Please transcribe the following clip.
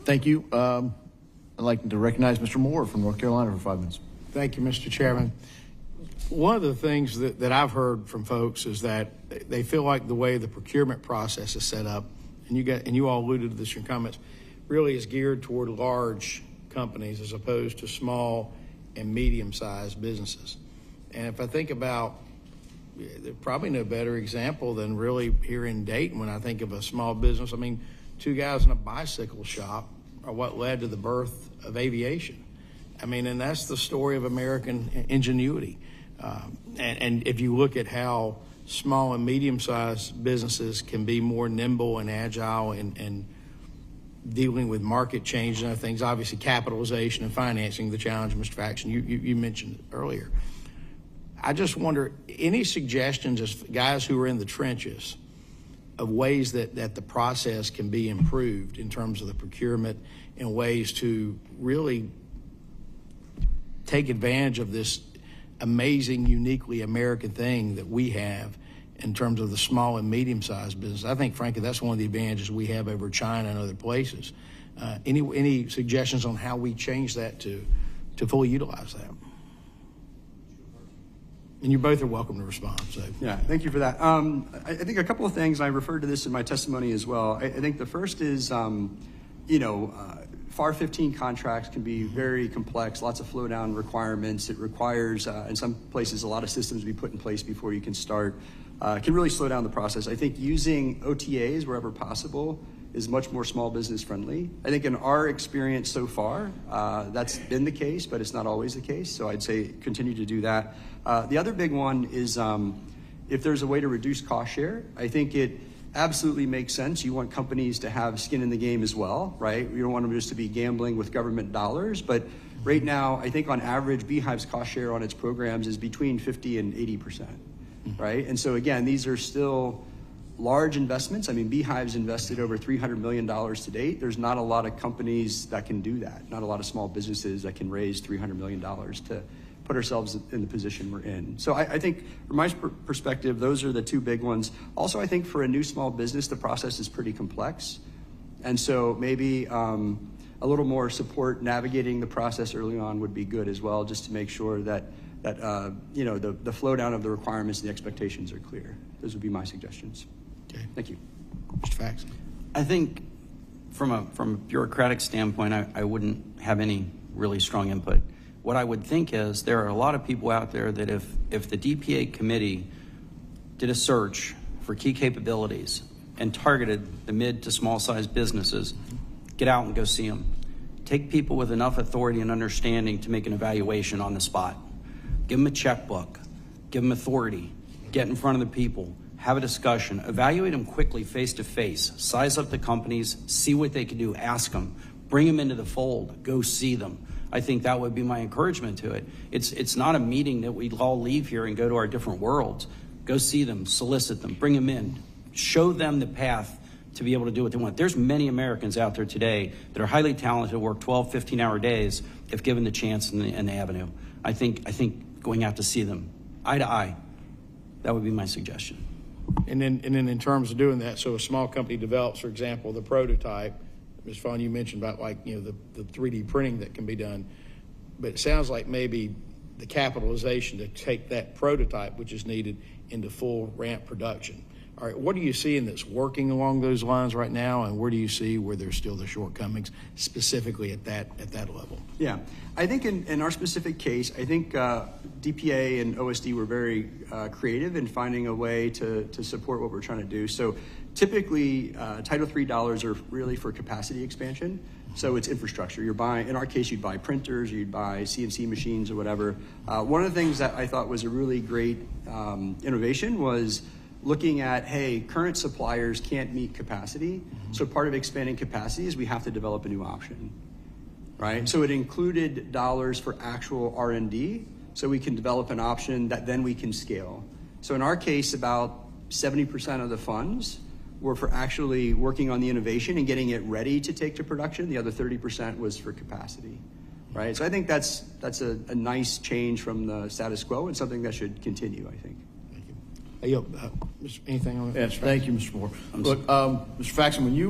Thank you. I'd like to recognize Mr. Moore from North Carolina for 5 minutes. Thank you, Mr. Chairman. One of the things that I've heard from folks is that they feel like the way the procurement process is set up, and you all alluded to this in your comments, really is geared toward large companies as opposed to small and medium-sized businesses. And if I think about, there's probably no better example than really here in Dayton when I think of a small business. I mean, 2 guys in a bicycle shop are what led to the birth of aviation. I mean, and that's the story of American ingenuity. And if you look at how small and medium-sized businesses can be more nimble and agile and dealing with market changes and other things, obviously capitalization and financing, the challenge, Mr. Faxon, you mentioned earlier. I just wonder, any suggestions as guys who are in the trenches of ways that the process can be improved in terms of the procurement and ways to really take advantage of this amazing, uniquely American thing that we have in terms of the small and medium-sized business? I think, frankly, that's one of the advantages we have over China and other places. Any suggestions on how we change that to fully utilize that? And you both are welcome to respond. So. Yeah, thank you for that. I think a couple of things, I referred to this in my testimony as well. I think the first is, FAR 15 contracts can be very complex, lots of flow down requirements. It requires, in some places, a lot of systems to be put in place before you can start. It can really slow down the process. I think using OTAs wherever possible is much more small business friendly. I think in our experience so far, that's been the case, but it's not always the case. So I'd say continue to do that. The other big one is if there's a way to reduce cost share, I think it absolutely makes sense. You want companies to have skin in the game as well, right? You don't want them just to be gambling with government dollars. But right now, I think on average, Beehive's cost share on its programs is between 50 and 80%, right? And so again, these are still large investments. I mean, Beehive's invested over $300 million to date. There's not a lot of companies that can do that, not a lot of small businesses that can raise $300 million to put ourselves in the position we're in. So I think from my perspective, those are the two big ones. Also, I think for a new small business, the process is pretty complex. And so maybe a little more support navigating the process early on would be good as well, just to make sure that the flow down of the requirements and the expectations are clear. Those would be my suggestions. Okay. Thank you. Mr. Faxon. I think from a bureaucratic standpoint, I wouldn't have any really strong input. What I would think is there are a lot of people out there that if the DPA committee did a search for key capabilities and targeted the mid to small sized businesses, get out and go see them. Take people with enough authority and understanding to make an evaluation on the spot. Give them a checkbook, give them authority, get in front of the people, have a discussion, evaluate them quickly face to face, size up the companies, see what they can do, ask them, bring them into the fold, go see them. I think that would be my encouragement to it. It's not a meeting that we all leave here and go to our different worlds. Go see them, solicit them, bring them in, show them the path to be able to do what they want. There's many Americans out there today that are highly talented, work 12, 15-hour days if given the chance and the avenue. I think going out to see them, eye to eye, that would be my suggestion. And then in terms of doing that, so a small company develops, for example, the prototype. Ms. Fawn, you mentioned about the 3D printing that can be done, but it sounds like maybe the capitalization to take that prototype, which is needed, into full ramp production. All right, what are you seeing that's working along those lines right now, and where do you see where there's still the shortcomings specifically at that level? Yeah, I think in our specific case, I think DPA and OSD were very creative in finding a way to support what we're trying to do. So typically, Title III dollars are really for capacity expansion. So it's infrastructure. You're buying, in our case, you'd buy printers, you'd buy CNC machines or whatever. One of the things that I thought was a really great innovation was looking at, hey, current suppliers can't meet capacity. So part of expanding capacity is we have to develop a new option, right? So it included dollars for actual R&D, so we can develop an option that then we can scale. So in our case, about 70% of the funds were for actually working on the innovation and getting it ready to take to production. The other 30% was for capacity, right? So I think that's a nice change from the status quo and something that should continue, I think. Thank you. Anything on that? Yes, thank you, Mr. Moore. Look, Mr. Faxon, when you